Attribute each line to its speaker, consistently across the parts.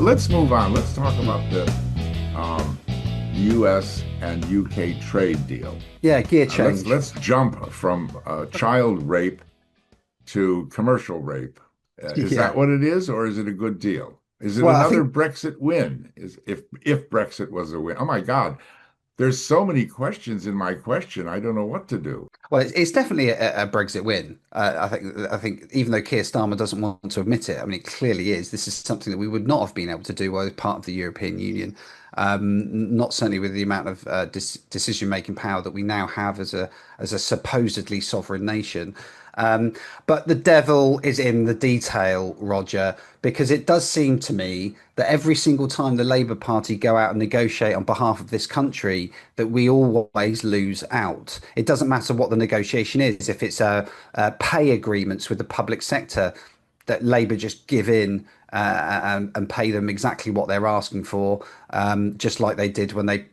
Speaker 1: Let's move on. Let's talk about the um, U.S. and UK trade deal.
Speaker 2: Yeah, gear
Speaker 1: Let's
Speaker 2: change.
Speaker 1: let's jump from child rape to commercial rape. Is
Speaker 2: Yeah.
Speaker 1: that what it is, or is it a good deal? Is it
Speaker 2: Well, I
Speaker 1: another
Speaker 2: think,
Speaker 1: Brexit win? Is if Brexit was a win? Oh my God, there's so many questions in my question. I don't know what to do.
Speaker 2: well, it's definitely a Brexit win. I think even though Keir Starmer doesn't want to admit it, I mean, it clearly is. This is something that we would not have been able to do as part of the European Union. Not certainly with the amount of decision-making power that we now have as a supposedly sovereign nation. But the devil is in the detail, Roger, because it does seem to me that every single time the Labour Party go out and negotiate on behalf of this country, that we always lose out. It doesn't matter what the negotiation is, if it's pay agreements with the public sector, that Labour just give in and pay them exactly what they're asking for, just like they did when they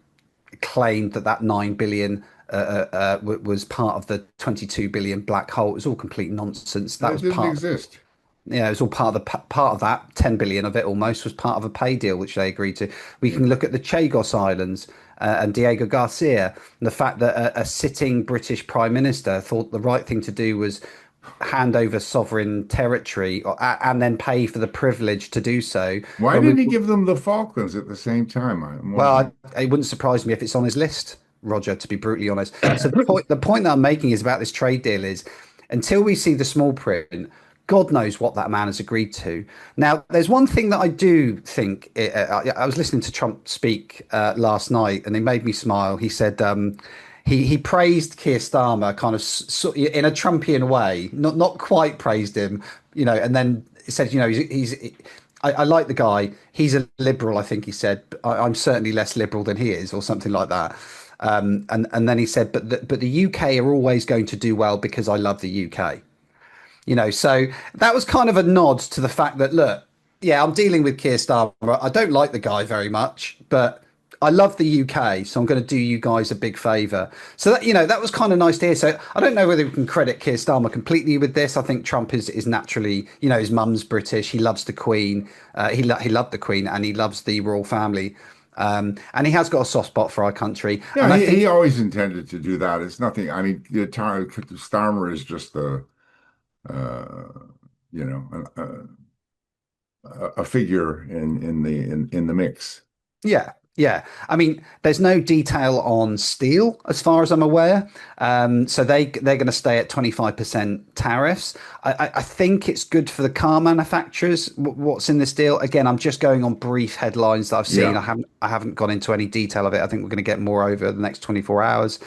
Speaker 2: claimed that 9 billion was part of the 22 billion black hole. It was all complete nonsense. That
Speaker 1: It
Speaker 2: was
Speaker 1: didn't
Speaker 2: part of,
Speaker 1: exist.
Speaker 2: yeah, it was all part of the part of that 10 billion of it almost was part of a pay deal which they agreed to. We can look at the Chagos Islands and Diego Garcia, and the fact that a sitting British Prime Minister thought the right thing to do was hand over sovereign territory and then pay for the privilege to do so.
Speaker 1: Why
Speaker 2: When we
Speaker 1: didn't he give them the Falklands at the same time? I'm
Speaker 2: Well,
Speaker 1: wondering.
Speaker 2: it wouldn't surprise me if it's on his list, Roger, to be brutally honest. So the point that I'm making is about this trade deal is until we see the small print, God knows what that man has agreed to. Now, there's one thing that I do think. I was listening to Trump speak last night, and it made me smile. He said he praised Keir Starmer kind of in a Trumpian way, not quite praised him, and then said, I like the guy. He's a liberal, I think he said. I'm certainly less liberal than he is, or something like that. And then he said, but the UK are always going to do well because I love the UK. So that was kind of a nod to the fact that, look, yeah, I'm dealing with Keir Starmer. I don't like the guy very much, but I love the UK, so I'm going to do you guys a big favour. So that was kind of nice to hear. So I don't know whether we can credit Keir Starmer completely with this. I think Trump is naturally, his mum's British. He loves the Queen. He loved the Queen, and he loves the royal family. And he has got a soft spot for our country.
Speaker 1: Yeah,
Speaker 2: And I
Speaker 1: he
Speaker 2: think,
Speaker 1: always intended to do that. It's nothing. I mean, Starmer is just uh, a figure in the mix.
Speaker 2: yeah, yeah. I mean, there's no detail on steel as far as I'm aware. So they're going to stay at 25% tariffs. I think it's good for the car manufacturers. What's in this deal? Again, I'm just going on brief headlines that I've seen.
Speaker 1: Yeah.
Speaker 2: I haven't gone into any detail of it. I think we're going to get more over the next 24 hours.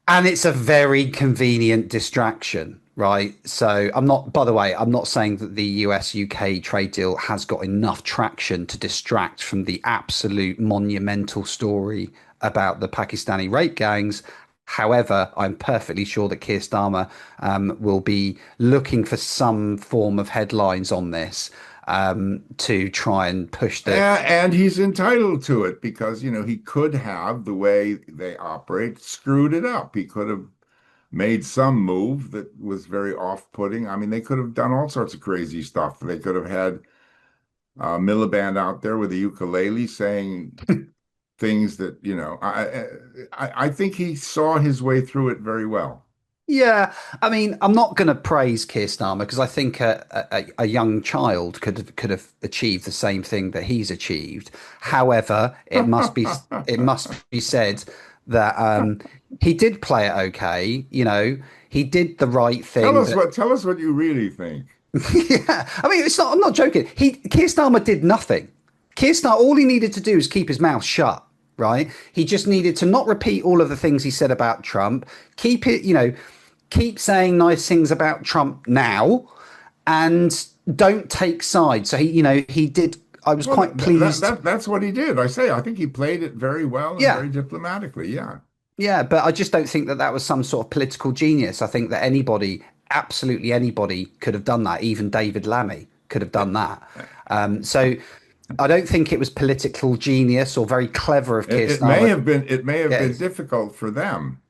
Speaker 2: And it's a very convenient distraction, right? So by the way, I'm not saying that the US UK trade deal has got enough traction to distract from the absolute monumental story about the Pakistani rape gangs. However, I'm perfectly sure that Keir Starmer will be looking for some form of headlines on this to try and push the.
Speaker 1: And he's entitled to it because, he could have, the way they operate, screwed it up. He could have made some move that was very off-putting. I mean, they could have done all sorts of crazy stuff. They could have had Miliband out there with a ukulele saying things that, I think he saw his way through it very well.
Speaker 2: Yeah, I mean, I'm not going to praise Keir Starmer because I think a young child could have achieved the same thing that he's achieved. However, it must be said that he did play it okay. He did the right thing.
Speaker 1: Tell us what you really think.
Speaker 2: Yeah, I mean, it's not. I'm not joking. Keir Starmer did nothing. All he needed to do is keep his mouth shut. Right? He just needed to not repeat all of the things he said about Trump. Keep saying nice things about Trump now, and don't take sides. So he did. I was
Speaker 1: Well,
Speaker 2: quite pleased.
Speaker 1: that's what he did. I think he played it very well and
Speaker 2: Yeah,
Speaker 1: very diplomatically. Yeah.
Speaker 2: yeah, but I just don't think that was some sort of political genius. I think that anybody, absolutely anybody, could have done that. Even David Lammy could have done that. So I don't think it was political genius or very clever of Keir
Speaker 1: It may
Speaker 2: Starmer.
Speaker 1: have been
Speaker 2: Yeah,
Speaker 1: difficult for them.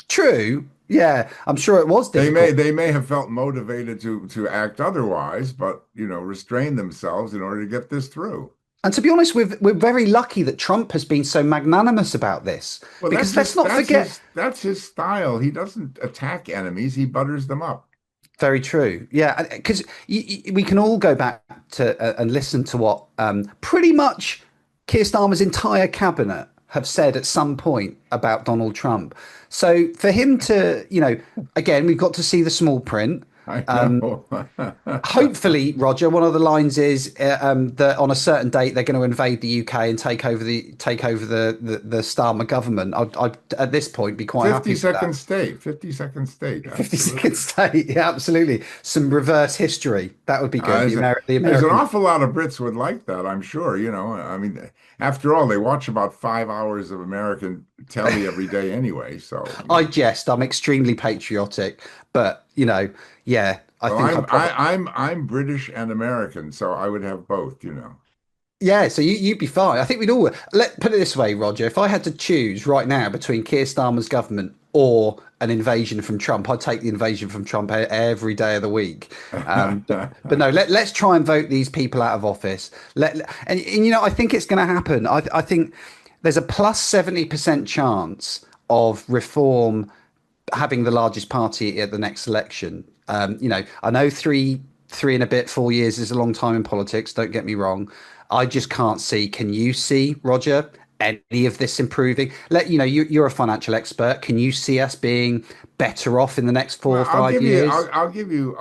Speaker 2: True. Yeah, I'm sure it was difficult.
Speaker 1: They may have felt motivated to act otherwise, but restrain themselves in order to get this through.
Speaker 2: And to be honest, we're very lucky that Trump has been so magnanimous about this
Speaker 1: Well,
Speaker 2: because let's not forget.
Speaker 1: that's his style. He doesn't attack enemies, he butters them up.
Speaker 2: Very true. Yeah, because we can all go back to and listen to what pretty much Keir Starmer's entire cabinet have said at some point about Donald Trump. So for him to, again, we've got to see the small print.
Speaker 1: I know.
Speaker 2: Hopefully, Roger, one of the lines is that on a certain date they're going to invade the UK and take over the Starmer government. I'd at this point be quite happy with that.
Speaker 1: 52nd state, 52nd state,
Speaker 2: 52nd
Speaker 1: absolutely.
Speaker 2: state, yeah, absolutely. Some reverse history that would be good. The
Speaker 1: There's an
Speaker 2: American.
Speaker 1: awful lot of Brits would like that, I'm sure. I mean, after all, they watch about 5 hours of American telly every day anyway. So,
Speaker 2: I jest. I'm extremely patriotic, but yeah, I
Speaker 1: well,
Speaker 2: think I probably.
Speaker 1: I'm British and American, so I would have both.
Speaker 2: Yeah, so you'd be fine. I think we'd all let put it this way, Roger. If I had to choose right now between Keir Starmer's government or an invasion from Trump, I'd take the invasion from Trump every day of the week. But no, let's try and vote these people out of office. I think it's going to happen. I think there's a plus 70% chance of Reform having the largest party at the next election. I know three and a bit, 4 years is a long time in politics. Don't get me wrong. I just can't see. Can you see, Roger, any of this improving? You're a financial expert. Can you see us being better off in the next four or
Speaker 1: Well,
Speaker 2: five years?
Speaker 1: I'll give you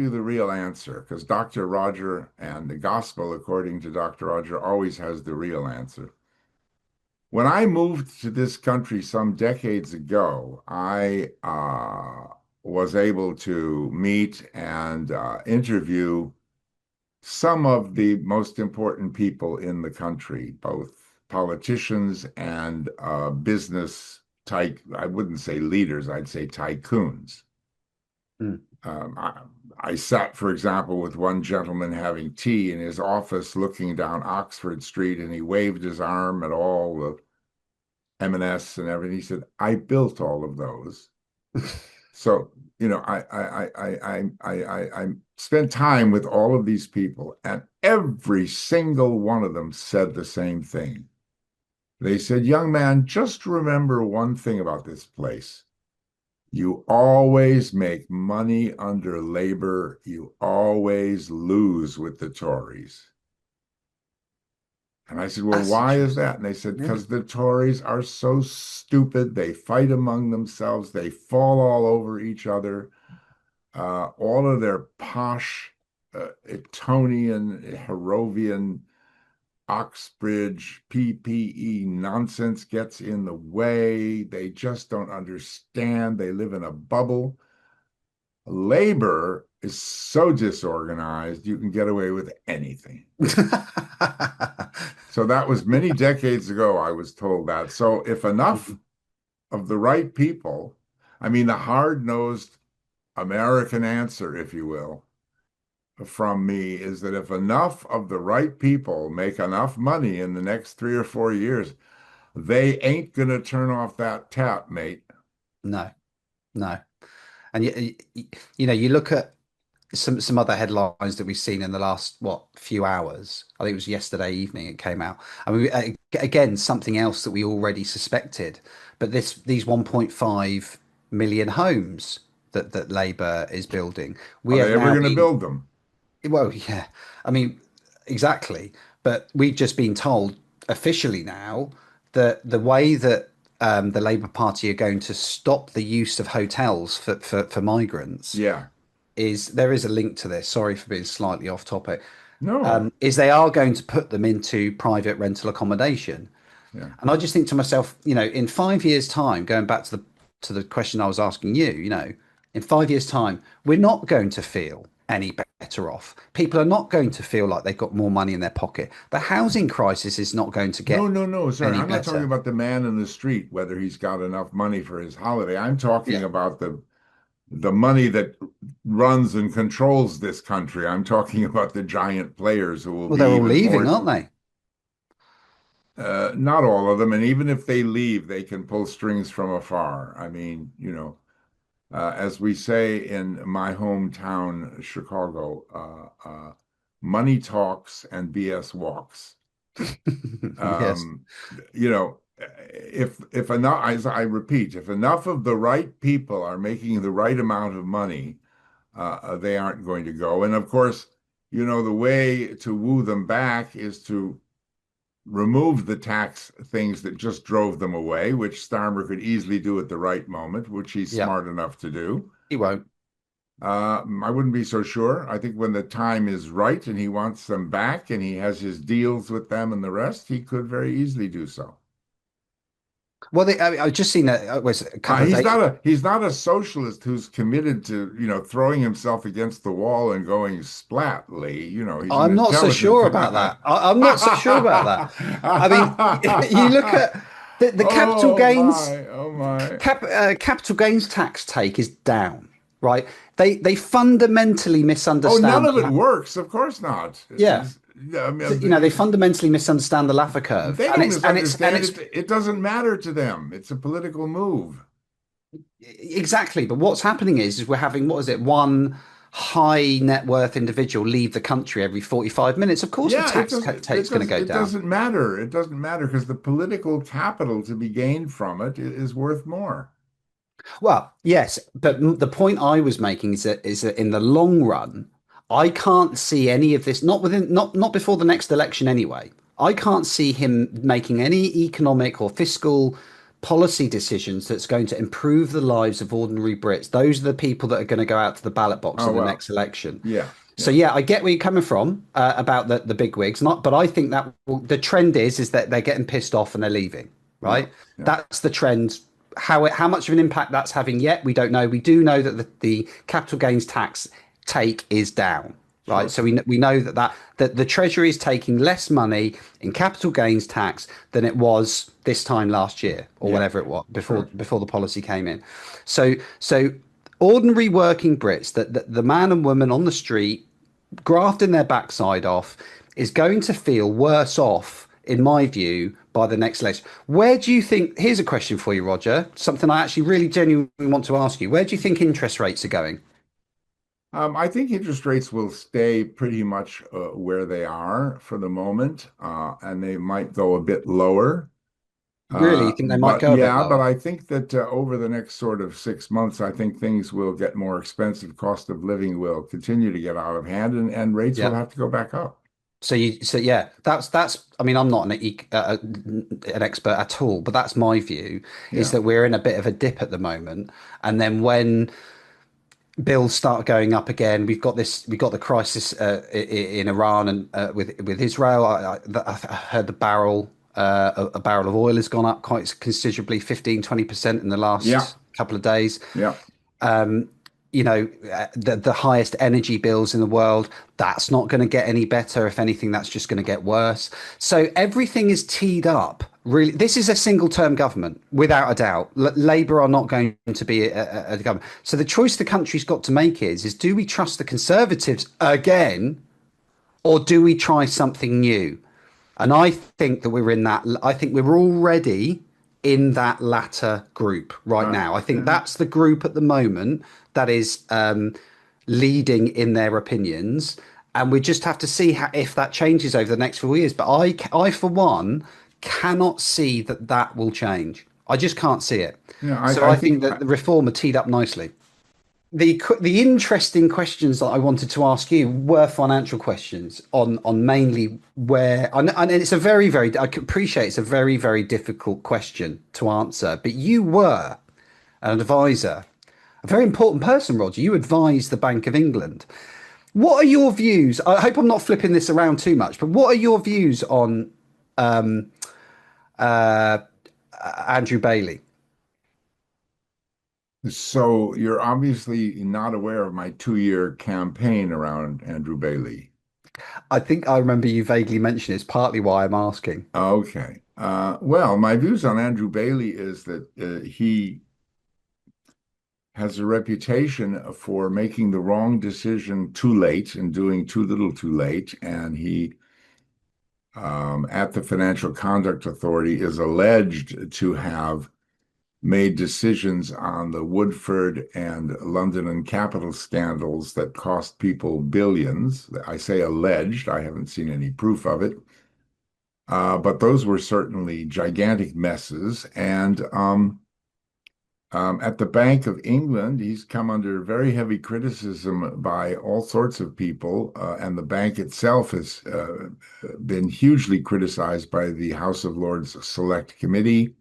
Speaker 1: the real answer because Dr. Roger and the gospel, according to Dr. Roger, always has the real answer. When I moved to this country some decades ago, I was able to meet and interview some of the most important people in the country, both politicians and business type. I wouldn't say leaders, I'd say tycoons.
Speaker 2: Mm.
Speaker 1: Um, I, I sat, for example, with one gentleman having tea in his office looking down Oxford Street, and he waved his arm at all the M&S and everything. He said, I built all of those. So, I spent time with all of these people, and every single one of them said the same thing. They said, young man, just remember one thing about this place. You always make money under Labor. You always lose with the Tories. And I said, well,
Speaker 2: That's
Speaker 1: why is that?
Speaker 2: interesting.
Speaker 1: And they said,
Speaker 2: Yeah.
Speaker 1: because the Tories are so stupid. They fight among themselves. They fall all over each other. All of their posh Etonian, Harrovian, Oxbridge, PPE nonsense gets in the way. They just don't understand. They live in a bubble. Labor is so disorganized, you can get away with anything. So that was many decades ago, I was told that. So if enough of the right people, I mean, the hard-nosed American answer, if you will, from me is that if enough of the right people make enough money in the next 3 or 4 years, they ain't gonna turn off that tap, mate.
Speaker 2: No, no. And you look at some other headlines that we've seen in the last few hours. I think it was yesterday evening it came out. I mean, again, something else that we already suspected, but these 1.5 million homes that Labour is building, we
Speaker 1: Are
Speaker 2: have
Speaker 1: they ever
Speaker 2: now
Speaker 1: gonna
Speaker 2: been.
Speaker 1: build them?
Speaker 2: Well, yeah, I mean, exactly. But we've just been told officially now that the way that the Labour Party are going to stop the use of hotels for migrants
Speaker 1: Yeah.
Speaker 2: is there is a link to this. Sorry for being slightly off topic.
Speaker 1: No.
Speaker 2: Is they are going to put them into private rental accommodation.
Speaker 1: Yeah.
Speaker 2: And I just think to myself, in 5 years' time, going back to the question I was asking you, in 5 years' time, we're not going to feel any better off. People are not going to feel like they've got more money in their pocket. The housing crisis is not going to
Speaker 1: No,
Speaker 2: get
Speaker 1: no, no. Sorry.
Speaker 2: any
Speaker 1: I'm not talking
Speaker 2: better.
Speaker 1: about the man in the street, whether he's got enough money for his holiday. I'm talking
Speaker 2: Yeah.
Speaker 1: about the money that runs and controls this country. I'm talking about the giant players who will
Speaker 2: Well,
Speaker 1: be
Speaker 2: they're all
Speaker 1: even
Speaker 2: leaving,
Speaker 1: more.
Speaker 2: aren't they?
Speaker 1: Not all of them, and even if they leave, they can pull strings from afar. I mean, as we say in my hometown, Chicago, money talks and BS walks.
Speaker 2: Yes.
Speaker 1: Um, if enough, as I repeat, if enough of the right people are making the right amount of money, they aren't going to go. And of course, the way to woo them back is to remove the tax things that just drove them away, which Starmer could easily do at the right moment, which he's
Speaker 2: Yeah.
Speaker 1: smart enough to do.
Speaker 2: He won't.
Speaker 1: I wouldn't be so sure. I think when the time is right and he wants them back and he has his deals with them and the rest, he could very easily do so.
Speaker 2: Well, I've just seen was a couple of days.
Speaker 1: He's not a socialist who's committed to, throwing himself against the wall and going splatly. He's an
Speaker 2: I'm not so
Speaker 1: intelligent.
Speaker 2: sure about that. I'm not so sure about that. I mean, you look at the capital
Speaker 1: Oh
Speaker 2: gains
Speaker 1: my, oh my.
Speaker 2: capital gains tax take is down, right? They fundamentally
Speaker 1: Oh, none
Speaker 2: misunderstand.
Speaker 1: of it works. Of course not.
Speaker 2: Yeah,
Speaker 1: I
Speaker 2: so,
Speaker 1: mean,
Speaker 2: they fundamentally misunderstand the Laffer curve,
Speaker 1: they
Speaker 2: and
Speaker 1: don't
Speaker 2: it's
Speaker 1: misunderstand it. It doesn't matter to them. It's a political move.
Speaker 2: exactly. But what's happening is we're having, what is it, one high net worth individual leave the country every 45 minutes. Of course, the
Speaker 1: Yeah,
Speaker 2: tax take's going to go
Speaker 1: it
Speaker 2: down.
Speaker 1: doesn't matter. It doesn't matter because the political capital to be gained from it is worth more.
Speaker 2: Well, yes, but the point I was making is that in the long run, I can't see any of this. Not before the next election anyway. I can't see him making any economic or fiscal policy decisions that's going to improve the lives of ordinary Brits. Those are the people that are going to go out to the ballot box
Speaker 1: Oh
Speaker 2: in the
Speaker 1: well,
Speaker 2: next election.
Speaker 1: yeah,
Speaker 2: So
Speaker 1: yeah,
Speaker 2: yeah, I get where you're coming from about the big wigs. Not, but I think that the trend is that they're getting pissed off and they're leaving.
Speaker 1: yeah,
Speaker 2: Right,
Speaker 1: yeah,
Speaker 2: that's the trend. How much of an impact that's having yet, we don't know. We do know that the capital gains tax take is down. Right,
Speaker 1: sure,
Speaker 2: so we know that the Treasury is taking less money in capital gains tax than it was this time last year or
Speaker 1: yeah,
Speaker 2: whenever it was
Speaker 1: sure.
Speaker 2: before the policy came in. So ordinary working Brits, that the man and woman on the street grafting their backside off is going to feel worse off, in my view, by the next election. Where do you think? Here's a question for you, Roger. Something I actually really genuinely want to ask you. Where do you think interest rates are going?
Speaker 1: I think interest rates will stay pretty much where they are for the moment, and they might go a bit lower.
Speaker 2: Really, you think they might
Speaker 1: But
Speaker 2: go a bit
Speaker 1: yeah, but
Speaker 2: lower?
Speaker 1: I think that over the next sort of 6 months, I think things will get more expensive. Cost of living will continue to get out of hand, and rates will
Speaker 2: Yeah.
Speaker 1: have to go back up.
Speaker 2: So yeah, that's. I mean, I'm not an expert at all, but that's my view. Is
Speaker 1: Yeah,
Speaker 2: that we're in a bit of a dip at the moment, and then when bills start going up again. We've got the crisis in Iran and with Israel. I heard a barrel of oil has gone up quite considerably, 15-20% in the
Speaker 1: yeah,
Speaker 2: last couple of days.
Speaker 1: yeah.
Speaker 2: The highest energy bills in the world, that's not going to get any better. If anything, that's just going to get worse. So everything is teed up. Really, this is a single term government, without a doubt. Labour are not going to be a government. So the choice the country's got to make is do we trust the Conservatives again, or do we try something new? And I think that we're in that. I think we're already in that latter group right now. I think
Speaker 1: Yeah.
Speaker 2: that's the group at the moment that is leading in their opinions, and we just have to see if that changes over the next 4 years. But I for one, cannot see that will change. I just can't see it.
Speaker 1: Yeah,
Speaker 2: So
Speaker 1: I
Speaker 2: I
Speaker 1: think
Speaker 2: think that the reform are teed up nicely. The interesting questions that I wanted to ask you were financial questions on mainly where and it's a very I can appreciate it's a very difficult question to answer, but you were an advisor, a very important person, Roger. You advised the Bank of England. What are your views? I hope I'm not flipping this around too much, but what are your views on Andrew Bailey?
Speaker 1: so. You're obviously not aware of my 2-year campaign around Andrew Bailey.
Speaker 2: I think I remember you vaguely mentioned it's partly why I'm asking.
Speaker 1: Okay. Well, my views on Andrew Bailey is that he has a reputation for making the wrong decision too late and doing too little too late. And he at the Financial Conduct Authority is alleged to have made decisions on the Woodford and London and Capital scandals that cost people billions. I say alleged, I haven't seen any proof of it. But those were certainly gigantic messes. And at the Bank of England, he's come under very heavy criticism by all sorts of people, and the bank itself has been hugely criticized by the House of Lords Select Committee.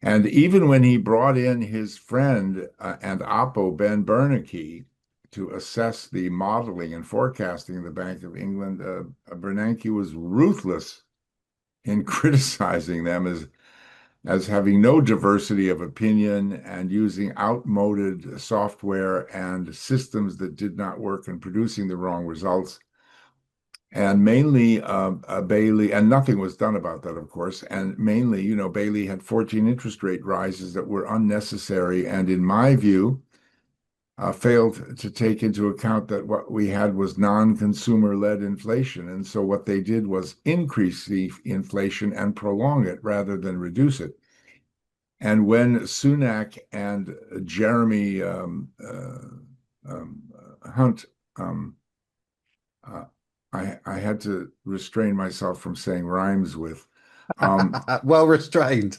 Speaker 1: And even when he brought in his friend and Oppo, Ben Bernanke, to assess the modeling and forecasting of the Bank of England, Bernanke was ruthless in criticizing them as having no diversity of opinion and using outmoded software and systems that did not work and producing the wrong results. And mainly Bailey, and nothing was done about that, of course. And mainly, Bailey had 14 interest rate rises that were unnecessary. And in my view, failed to take into account that what we had was non-consumer led inflation. And so what they did was increase the inflation and prolong it rather than reduce it. And when Sunak and Jeremy Hunt, uh, I had to restrain myself from saying rhymes with.
Speaker 2: Well restrained.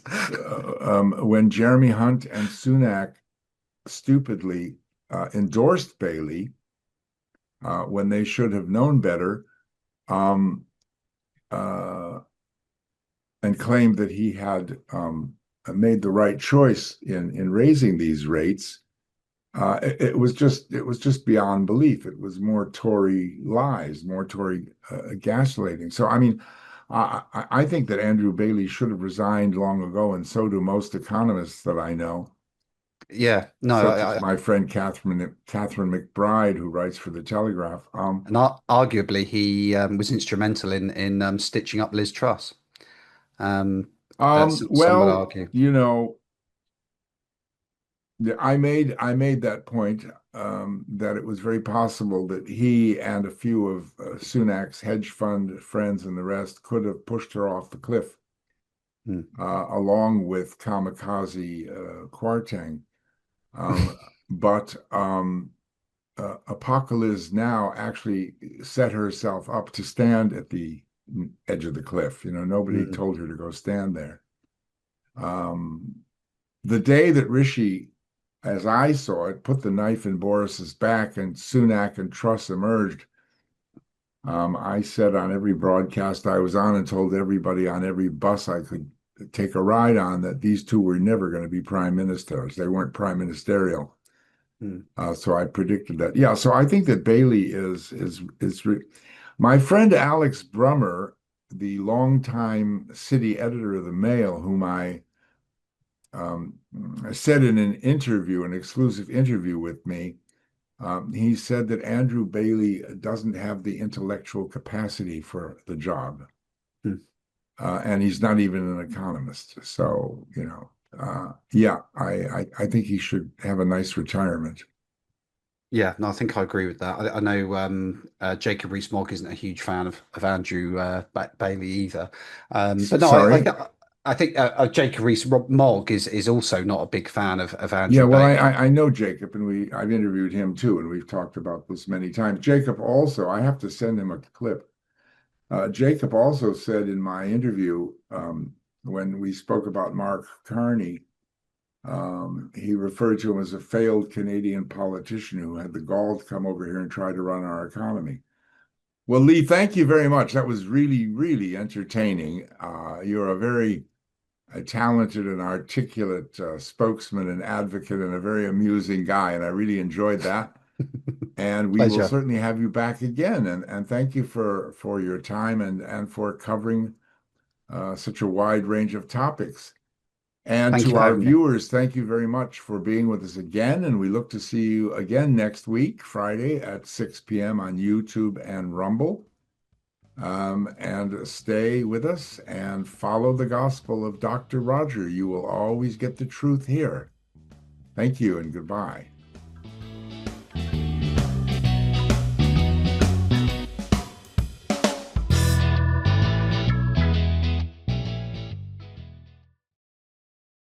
Speaker 1: When Jeremy Hunt and Sunak stupidly endorsed Bailey when they should have known better, um, uh, and claimed that he had made the right choice in raising these rates. It was just beyond belief. It was more Tory lies, more Tory gaslighting. So I mean, I think that Andrew Bailey should have resigned long ago, and so do most economists that I know,
Speaker 2: Yeah, no,
Speaker 1: such as my friend Catherine McBride, who writes for the Telegraph.
Speaker 2: and arguably he was instrumental in stitching up Liz Truss. Um, some would
Speaker 1: Well,
Speaker 2: argue.
Speaker 1: I made that point that it was very possible that he and a few of Sunak's hedge fund friends and the rest could have pushed her off the cliff,
Speaker 2: Hmm.
Speaker 1: along with kamikaze Kwarteng. Um, but Apocalypse Now actually set herself up to stand at the edge of the cliff. Nobody
Speaker 2: Hmm.
Speaker 1: told her to go stand there. Um, the day that Rishi, as I saw it, put the knife in Boris's back and Sunak and Truss emerged, I said on every broadcast I was on and told everybody on every bus I could take a ride on that these two were never going to be prime ministers. They weren't prime ministerial.
Speaker 2: Hmm.
Speaker 1: So I predicted that. Yeah, so I think that Bailey my friend Alex Brummer, the longtime city editor of the Mail, whom I um, said in an interview, an exclusive interview with me, he said that Andrew Bailey doesn't have the intellectual capacity for the job,
Speaker 2: Hmm.
Speaker 1: and he's not even an economist. So, yeah, I think he should have a nice retirement.
Speaker 2: Yeah, no, I think I agree with that. I know Jacob Rees-Mogg isn't a huge fan of Andrew Bailey either. But no,
Speaker 1: Sorry.
Speaker 2: I think Jacob Rees-Mogg is also not a big fan of
Speaker 1: Yeah,
Speaker 2: Andrew
Speaker 1: well,
Speaker 2: Bailey.
Speaker 1: I know Jacob, and I've interviewed him too, and we've talked about this many times. Jacob also, I have to send him a clip. Jacob also said in my interview, when we spoke about Mark Carney, he referred to him as a failed Canadian politician who had the gall to come over here and try to run our economy. Well, Lee, thank you very much. That was really, really entertaining. You're a very talented and articulate spokesman and advocate and a very amusing guy, and I really enjoyed that. And we will
Speaker 2: Pleasure.
Speaker 1: certainly have you back again. And thank you for your time and for covering such a wide range of topics. And
Speaker 2: Thank you
Speaker 1: to
Speaker 2: for
Speaker 1: our
Speaker 2: having me.
Speaker 1: viewers, thank you very much for being with us again. And we look to see you again next week, Friday at 6 p.m. on YouTube and Rumble. And stay with us and follow the gospel of Dr. Roger. You will always get the truth here. Thank you and goodbye.